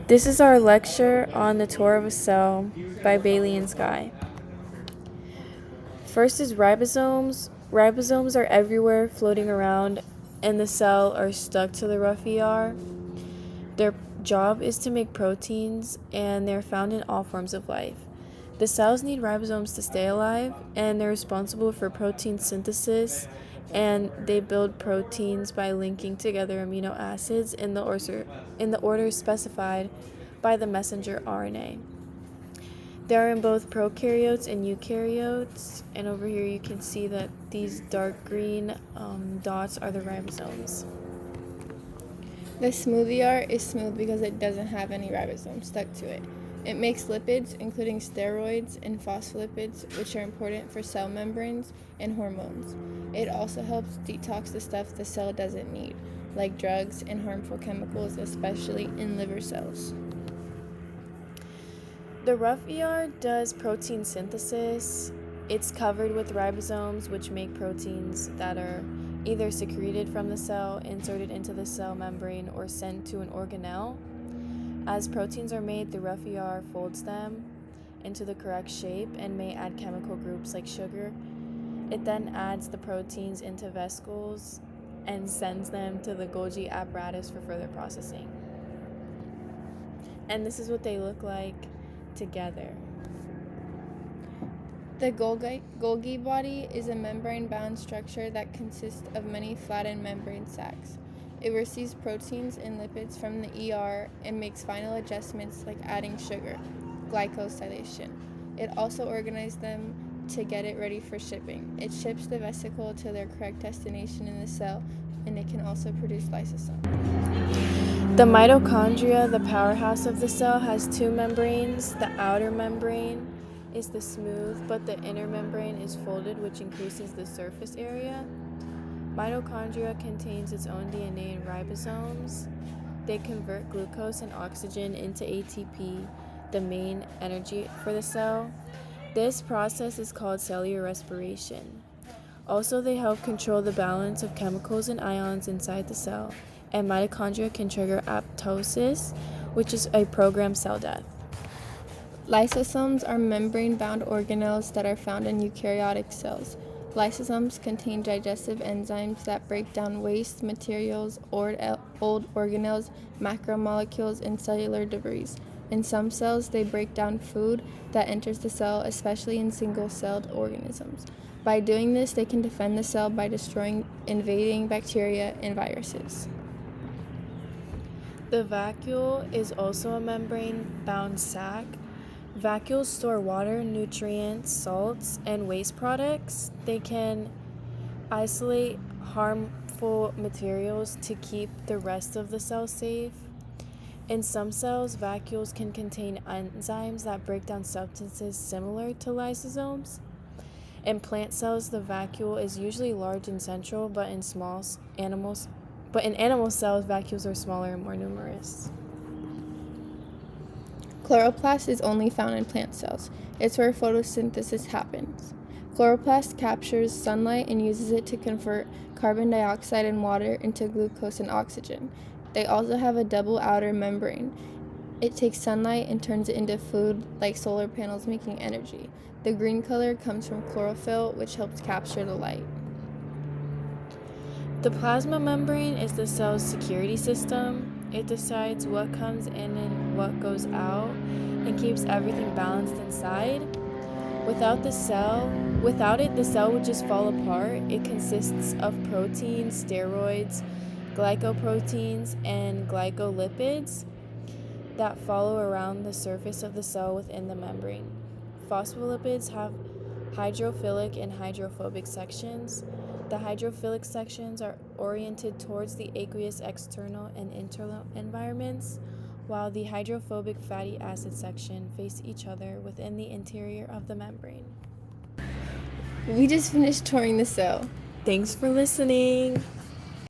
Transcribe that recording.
This is our lecture on the tour of a cell by Baylee and Skye. First is ribosomes. Ribosomes are everywhere, floating around, and the cell are stuck to the rough ER. Their job is to make proteins, and they're found in all forms of life. The cells need ribosomes to stay alive, and they're responsible for protein synthesis, and they build proteins by linking together amino acids in the order specified by the messenger RNA. They are in both prokaryotes and eukaryotes, and over here you can see that these dark green dots are the ribosomes. The smooth ER is smooth because it doesn't have any ribosomes stuck to it. It makes lipids, including steroids and phospholipids, which are important for cell membranes and hormones. It also helps detox the stuff the cell doesn't need, like drugs and harmful chemicals, especially in liver cells. The rough ER does protein synthesis. It's covered with ribosomes, which make proteins that are either secreted from the cell, inserted into the cell membrane, or sent to an organelle. As proteins are made, the rough ER folds them into the correct shape and may add chemical groups like sugar. It then adds the proteins into vesicles and sends them to the Golgi apparatus for further processing. And this is what they look like together. The Golgi body is a membrane-bound structure that consists of many flattened membrane sacs. It receives proteins and lipids from the ER and makes final adjustments like adding sugar, glycosylation. It also organizes them to get it ready for shipping. It ships the vesicle to their correct destination in the cell, and it can also produce lysosomes. The mitochondria, the powerhouse of the cell, has two membranes. The outer membrane is the smooth, but the inner membrane is folded, which increases the surface area. Mitochondria contains its own DNA and ribosomes. They convert glucose and oxygen into ATP, the main energy for the cell. This process is called cellular respiration. Also, they help control the balance of chemicals and ions inside the cell, and mitochondria can trigger apoptosis, which is a programmed cell death. Lysosomes are membrane-bound organelles that are found in eukaryotic cells. Lysosomes contain digestive enzymes that break down waste materials, old organelles, macromolecules, and cellular debris. In some cells, they break down food that enters the cell, especially in single-celled organisms. By doing this, they can defend the cell by destroying invading bacteria and viruses. The vacuole is also a membrane-bound sac. Vacuoles store water, nutrients, salts, and waste products. They can isolate harmful materials to keep the rest of the cell safe. In some cells, vacuoles can contain enzymes that break down substances similar to lysosomes. In plant cells, the vacuole is usually large and central, but in animal cells, vacuoles are smaller and more numerous. Chloroplast is only found in plant cells. It's where photosynthesis happens. Chloroplast captures sunlight and uses it to convert carbon dioxide and water into glucose and oxygen. They also have a double outer membrane. It takes sunlight and turns it into food, like solar panels making energy. The green color comes from chlorophyll, which helps capture the light. The plasma membrane is the cell's security system. It decides what comes in and what goes out and keeps everything balanced inside. Without it, the cell would just fall apart. It consists of proteins, steroids, glycoproteins, and glycolipids that follow around the surface of the cell within the membrane. Phospholipids have hydrophilic and hydrophobic sections. The hydrophilic sections are oriented towards the aqueous external and internal environments, while the hydrophobic fatty acid section face each other within the interior of the membrane. We just finished touring the cell. Thanks for listening.